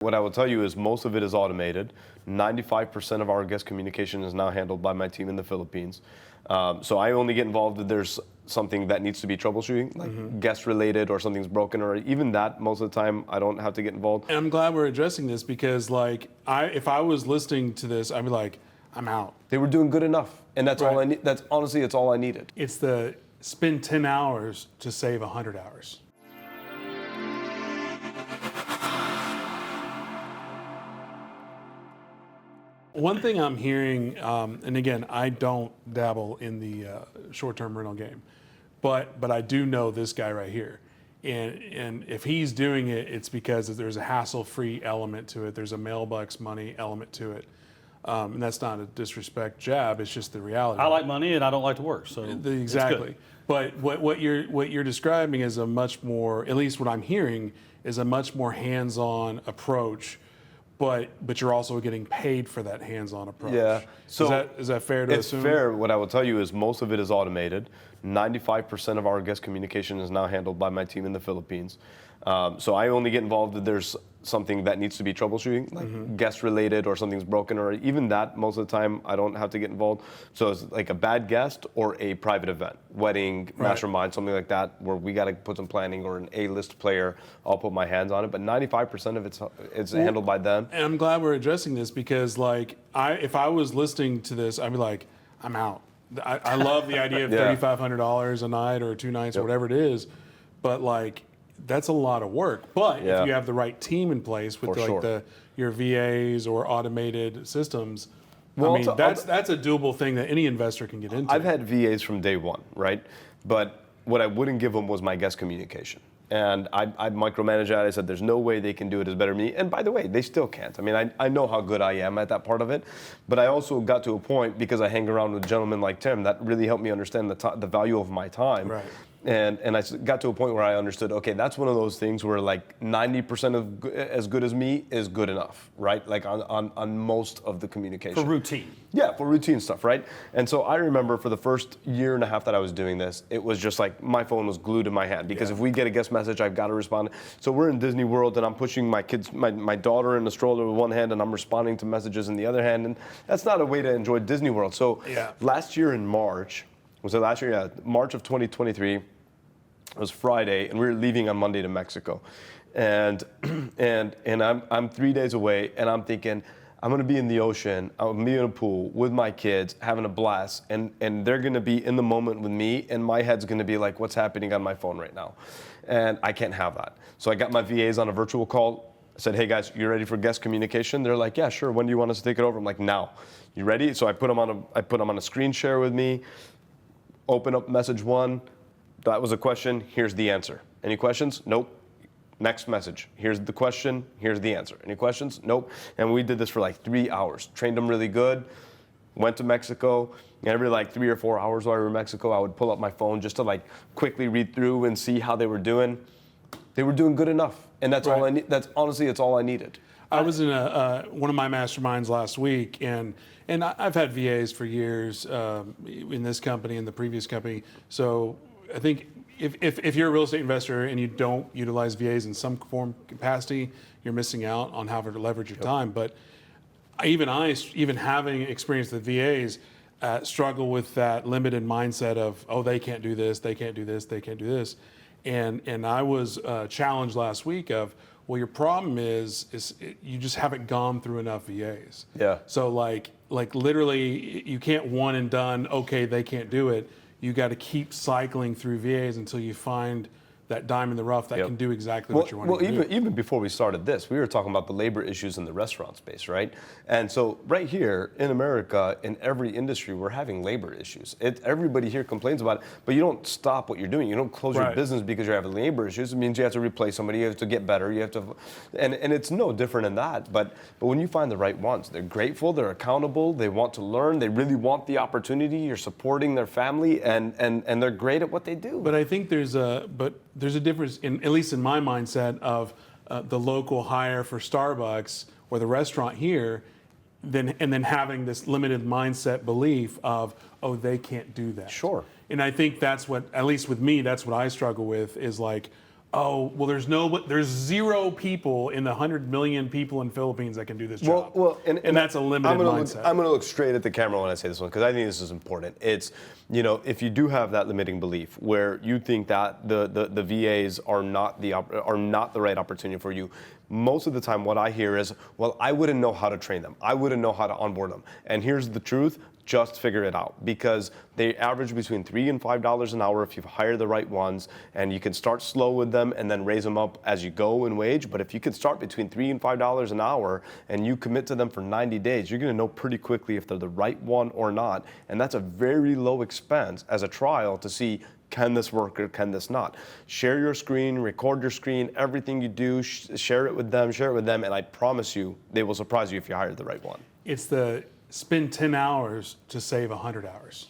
What I will tell you is most of it is automated. 95% of our guest communication is now handled by my team in the Philippines. So I only get involved if there's something that needs to be troubleshooting, like guest related or something's broken, or even that. Most of the time, I don't have to get involved. And I'm glad we're addressing this because, like, if I was listening to this, I'd be like, I'm out. They were doing good enough, and that's all I need. That's honestly, it's all I needed. It's the spend 10 hours to save 100 hours. One thing I'm hearing, and again, I don't dabble in the short-term rental game, but I do know this guy right here. And if he's doing it, it's because there's a hassle-free element to it. There's a mailbox money element to it. And that's not a disrespect jab, it's just the reality. I like money and I don't like to work, so exactly. But what you're describing is a much more, at least what I'm hearing, is a much more hands-on approach. But you're also getting paid for that hands-on approach. Yeah. So is that fair to assume? It's fair. What I will tell you is most of it is automated. 95% of our guest communication is now handled by my team in the Philippines. So I only get involved if there's something that needs to be troubleshooting, like guest related or something's broken, or even that. Most of the time, I don't have to get involved. So it's like a bad guest or a private event, wedding, mastermind, something like that, where we got to put some planning, or an A-list player. I'll put my hands on it, but 95% of it's handled by them. And I'm glad we're addressing this because, like, if I was listening to this, I'd be like, I'm out. I love the idea of $3,500 a night or 2 nights or whatever it is, but like, that's a lot of work. But if you have the right team in place with your VAs or automated systems, well, I mean, that's a doable thing that any investor can get into. I've had VAs from day one, right? But what I wouldn't give them was my guest communication. And I micromanaged that. I said, there's no way they can do it as better than me. And by the way, they still can't. I mean, I know how good I am at that part of it. But I also got to a point, because I hang around with gentlemen like Tim, that really helped me understand the value of my time. Right. And I got to a point where I understood, okay, that's one of those things where like 90% of as good as me is good enough, right? Like on most of the communication. For routine. Yeah, for routine stuff, right? And so I remember for the first year and a half that I was doing this, it was just like my phone was glued in my hand, because if we get a guest message, I've got to respond. So we're in Disney World and I'm pushing my kids, my daughter in the stroller with one hand, and I'm responding to messages in the other hand. And that's not a way to enjoy Disney World. So last year in March, March of 2023, it was Friday, and we were leaving on Monday to Mexico. And I'm 3 days away, and I'm thinking, I'm gonna be in the ocean, I'm gonna be in a pool with my kids, having a blast, and they're gonna be in the moment with me, and my head's gonna be like, what's happening on my phone right now? And I can't have that. So I got my VAs on a virtual call. I said, hey guys, you ready for guest communication? They're like, yeah, sure, when do you want us to take it over? I'm like, now. You ready? So I put them on a screen share with me, open up message one. That was a question, here's the answer. Any questions? Nope. Next message, here's the question, here's the answer. Any questions? Nope. And we did this for like 3 hours. Trained them really good, went to Mexico, and every like 3 or 4 hours while we were in Mexico, I would pull up my phone just to like quickly read through and see how they were doing. They were doing good enough, and that's all I need. That's honestly, it's all I needed. I was in one of my masterminds last week, and I've had VAs for years in this company and the previous company. So I think if you're a real estate investor and you don't utilize VAs in some form capacity, you're missing out on how to leverage your time. But even having experience with VAs, struggle with that limited mindset of, oh, they can't do this, they can't do this, they can't do this. And I was challenged last week of, well, your problem is you just haven't gone through enough VAs. Yeah. So like literally, you can't one and done, okay, they can't do it. You got to keep cycling through VAs until you find that dime in the rough that can do exactly what you're wanting to do. Even before we started this, we were talking about the labor issues in the restaurant space, right? And so right here in America, in every industry, we're having labor issues. Everybody here complains about it, but you don't stop what you're doing. You don't close your business because you're having labor issues. It means you have to replace somebody, you have to get better, you have to, and it's no different in that. But when you find the right ones, they're grateful, they're accountable, they want to learn, they really want the opportunity, you're supporting their family, and they're great at what they do. But I think there's a difference, at least in my mindset, of the local hire for Starbucks or the restaurant here, and then having this limited mindset belief of, oh, they can't do that. Sure. And I think that's what, at least with me, that's what I struggle with, is like, Oh, well, there's 0 people in the 100 million people in Philippines that can do this job. And that's a limited mindset. I'm going to look straight at the camera when I say this one because I think this is important. It's, if you do have that limiting belief where you think that the VAs are not the right opportunity for you, most of the time what I hear is, well, I wouldn't know how to train them. I wouldn't know how to onboard them. And here's the truth. Just figure it out, because they average between $3 and $5 an hour if you hire the right ones, and you can start slow with them and then raise them up as you go in wage. But if you can start between $3 and $5 an hour and you commit to them for 90 days, you're going to know pretty quickly if they're the right one or not. And that's a very low expense as a trial to see, can this work or can this not? Share your screen, record your screen, everything you do, share it with them, and I promise you, they will surprise you if you hire the right one. It's the spend 10 hours to save 100 hours.